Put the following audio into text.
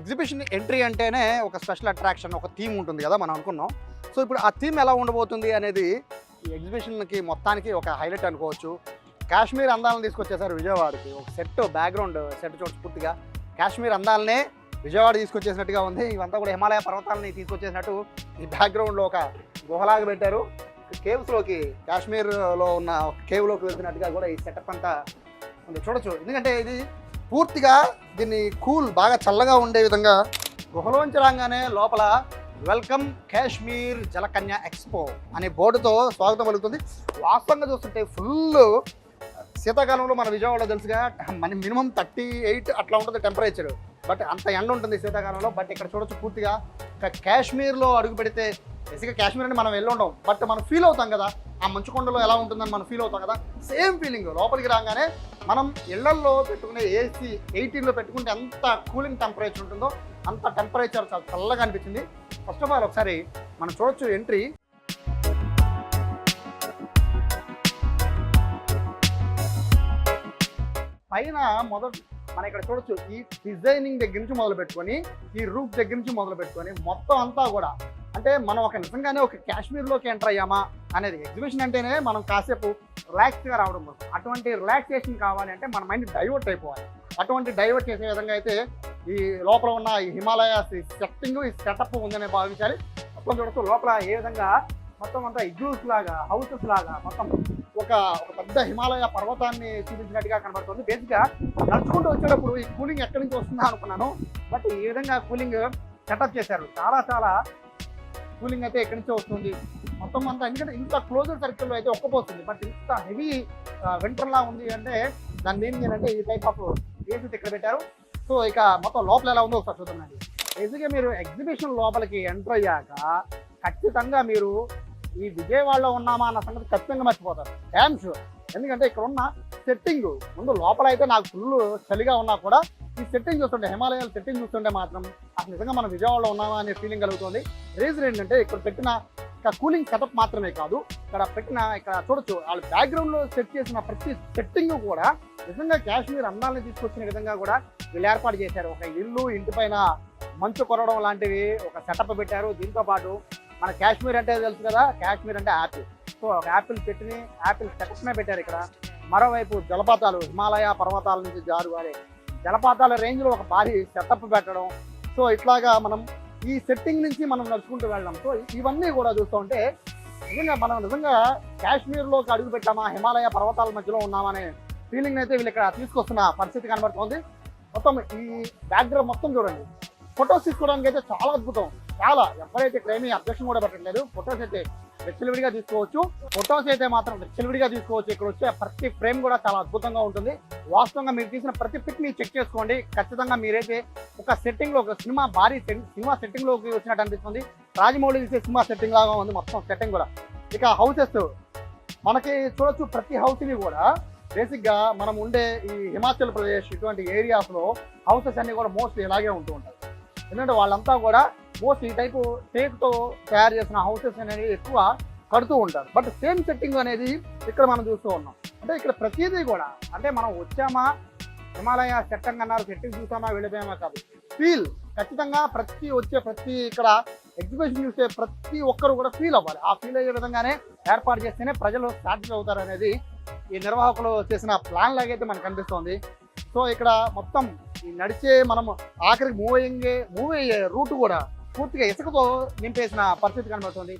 Exhibition entry అంటేనే ఒక special attraction, ఒక థీమ్ ఉంటుంది కదా మనం అనుకున్నాం. సో ఇప్పుడు ఆ థీమ్ ఎలా ఉండబోతుంది అనేది ఈ ఎగ్జిబిషన్కి మొత్తానికి ఒక హైలైట్ అనుకోవచ్చు. కాశ్మీర్ అందాలను తీసుకొచ్చేసారు విజయవాడకి. ఒక సెట్ బ్యాక్గ్రౌండ్ సెట్ చూడచ్చు, పూర్తిగా కాశ్మీర్ అందాలనే విజయవాడ తీసుకొచ్చేసినట్టుగా ఉంది. ఇవంతా కూడా హిమాలయ పర్వతాలని తీసుకొచ్చేసినట్టు ఈ బ్యాక్గ్రౌండ్లో ఒక గుహలాగా పెట్టారు. కేవ్స్లోకి, కాశ్మీర్లో ఉన్న కేవ్లోకి వెళ్తున్నట్టుగా కూడా ఈ సెటప్ అంతా ఉంది చూడొచ్చు. ఎందుకంటే ఇది పూర్తిగా దీన్ని బాగా చల్లగా ఉండే విధంగా గుహలోంచి రాగానే లోపల వెల్కమ్ కాశ్మీర్ జలకన్య ఎక్స్పో అనే బోర్డుతో స్వాగతం పలుకుతుంది. వాస్తవంగా చూస్తుంటే ఫుల్ శీతాకాలంలో మన విజయవాడలో తెలుసుగా మన మినిమం 38 అట్లా ఉంటుంది టెంపరేచర్. బట్ అంత ఎండ ఉంటుంది శీతాకాలంలో. బట్ ఇక్కడ చూడొచ్చు పూర్తిగా కాశ్మీర్లో అడుగు పెడితే, బేసిక్గా కాశ్మీర్ అని మనం వెళ్ళి ఉంటాం, బట్ మనం ఫీల్ అవుతాం కదా ఆ మంచుకొండలో ఎలా ఉంటుందని మనం ఫీల్ అవుతాం కదా. సేమ్ ఫీలింగ్ లోపలికి రాగానే మనం ఇళ్లల్లో పెట్టుకునే AC 18లో పెట్టుకుంటే ఎంత కూలింగ్ టెంపరేచర్ ఉంటుందో అంత టెంపరేచర్ చాలా చల్లగా అనిపించింది. ఫస్ట్ ఆఫ్ ఆల్ ఒకసారి మనం చూడొచ్చు ఎంట్రీ. పైన మనం ఇక్కడ చూడొచ్చు ఈ డిజైనింగ్ దగ్గర నుంచి మొదలు పెట్టుకొని, ఈ రూఫ్ దగ్గర నుంచి మొదలు పెట్టుకొని మొత్తం అంతా కూడా అంటే మనం నిజంగానే ఒక కాశ్మీర్లోకి ఎంటర్ అయ్యామా అనేది. ఎగ్జిబిషన్ అంటేనే మనం కాసేపు రిలాక్స్గా రావడం కోసం, అటువంటి రిలాక్సేషన్ కావాలి అంటే మన మైండ్ డైవర్ట్ అయిపోవాలి. అటువంటి డైవర్ట్ చేసే విధంగా అయితే ఈ లోపల ఉన్న ఈ హిమాలయాస్ సెట్టింగ్, ఈ సెటప్ ఉందనే భావించాలి. మొత్తం చూడొచ్చు లోపల ఏ విధంగా మొత్తం అంతా ఇగ్లూస్ లాగా, హౌసెస్ లాగా మొత్తం ఒక పెద్ద హిమాలయ పర్వతాన్ని చూపించినట్టుగా కనబడుతుంది. బేసిక్గా నడుచుకుంటూ వచ్చేటప్పుడు ఈ కూలింగ్ ఎక్కడి నుంచి వస్తుందా అనుకున్నాను, బట్ ఈ విధంగా కూలింగ్ సెటప్ చేశారు. చాలా కూలింగ్ అయితే ఎక్కడి నుంచో వస్తుంది మొత్తం అంతా. ఎందుకంటే ఇంత క్లోజర్ సర్కిల్లో అయితే ఒక్కపోతుంది, బట్ ఇంత హెవీ వింటర్లా ఉంది అంటే దాని మీనింగ్ ఏంటంటే ఈ టైప్ ఆఫ్ ఏసీస్ ఇక్కడ పెట్టారు. సో ఇక మొత్తం లోపల ఎలా ఉందో ఒకసారి చూద్దామండి. బేసిక్గా మీరు ఎగ్జిబిషన్ లోపలికి ఎంటర్ అయ్యాక ఖచ్చితంగా మీరు ఈ విజయవాడలో ఉన్నామా అన్న సంగతి ఖచ్చితంగా మర్చిపోతారు, డ్యామ్ షూర్. ఎందుకంటే ఇక్కడ ఉన్న సెట్టింగ్ ముందు లోపల అయితే నాకు ఫుల్ చలిగా ఉన్నా కూడా ఈ సెట్టింగ్ చూస్తుంటే, హిమాలయాల సెట్టింగ్ చూస్తుంటే మాత్రం అసలు నిజంగా మనం విజయవాడలో ఉన్నామా అనే ఫీలింగ్ కలుగుతుంది. రీజన్ ఏంటంటే ఇక్కడ పెట్టిన కూలింగ్ సెటప్ మాత్రమే కాదు, ఇక్కడ చూడొచ్చు వాళ్ళు బ్యాక్గ్రౌండ్లో సెట్ చేసిన ప్రతి సెట్టింగ్ కూడా నిజంగా కాశ్మీర్ అందాలని తీసుకొచ్చిన విధంగా కూడా వీళ్ళు ఏర్పాటు చేశారు. ఒక ఇల్లు, ఇంటి పైన మంచు కొరవడం లాంటివి ఒక సెటప్ పెట్టారు. దీంతో పాటు మన కాశ్మీర్ అంటే తెలుసు కదా, కాశ్మీర్ అంటే యాపిల్. సో ఒక యాపిల్ సెటప్నే పెట్టారు ఇక్కడ. మరోవైపు జలపాతాలు, హిమాలయ పర్వతాల నుంచి జారువారే జలపాతాల రేంజ్లో ఒక భారీ సెటప్ పెట్టడం. సో ఇట్లాగా మనం ఈ సెట్టింగ్ నుంచి మనం నడుచుకుంటూ వెళ్ళడం. సో ఇవన్నీ కూడా చూస్తూ ఉంటే నిజంగా కాశ్మీర్లోకి అడుగు పెట్టామా, హిమాలయ పర్వతాల మధ్యలో ఉన్నామా అనే ఫీలింగ్ అయితే వీళ్ళు ఇక్కడ తీసుకొస్తున్న పరిస్థితి కనబడుతుంది. మొత్తం ఈ బ్యాక్గ్రౌండ్ మొత్తం చూడండి. ఫొటోస్ తీసుకోవడానికి అయితే చాలా అద్భుతం. ఎవరైతే ఇక్కడ ఏమీ అబ్జెక్షన్ కూడా పెట్టట్లేదు. ఫొటోస్ అయితే వెచ్చలవిడిగా తీసుకోవచ్చు. ఇక్కడ వచ్చే ప్రతి ఫ్రేమ్ కూడా చాలా అద్భుతంగా ఉంటుంది. వాస్తవంగా మీరు తీసిన ప్రతి పిక్ మీరు చెక్ చేసుకోండి. ఖచ్చితంగా మీరైతే ఒక సెట్టింగ్లో, ఒక సినిమా సెట్టింగ్లోకి వచ్చినట్టు అనిపిస్తుంది. రాజమౌళి తీసే సినిమా సెట్టింగ్ లాగా ఉంది మొత్తం సెట్టింగ్ కూడా. ఇక హౌసెస్ మనకి చూడొచ్చు. ప్రతి హౌస్ని కూడా బేసిక్గా మనం ఉండే ఈ హిమాచల్ ప్రదేశ్ ఇటువంటి ఏరియాస్లో హౌసెస్ అన్నీ కూడా మోస్ట్లీ ఇలాగే ఉంటూ ఉంటాయి. ఎందుకంటే వాళ్ళంతా కూడా మోస్ట్ ఈ టైపు టేక్తో తయారు చేసిన హౌసెస్ అనేవి ఎక్కువ కడుతూ ఉంటారు. బట్ సేమ్ సెట్టింగ్ అనేది ఇక్కడ మనం చూస్తూ ఉన్నాం. అంటే ఇక్కడ ప్రతిదీ కూడా అంటే మనం వచ్చామా, హిమాలయ సెట్టింగ్ అన్నారు, సెట్టింగ్ చూసామా, వెళ్ళిపోయామా కాదు, ఫీల్ ఖచ్చితంగా ప్రతి ఇక్కడ ఎగ్జిబిషన్ చూసే ప్రతి ఒక్కరు కూడా ఫీల్ అవ్వాలి. ఆ ఫీల్ అయ్యే విధంగానే ఏర్పాటు చేస్తేనే ప్రజలు సాటిస్ఫై అవుతారు అనేది ఈ నిర్వాహకులు చేసిన ప్లాన్ లాగైతే మనకు కనిపిస్తోంది. సో ఇక్కడ మొత్తం ఈ నడిచే మనం ఆఖరికి మూవ్ అయ్యే రూట్ కూడా పూర్తిగా ఇసుకతో నింపేసిన పరిస్థితి కనబడుతుంది.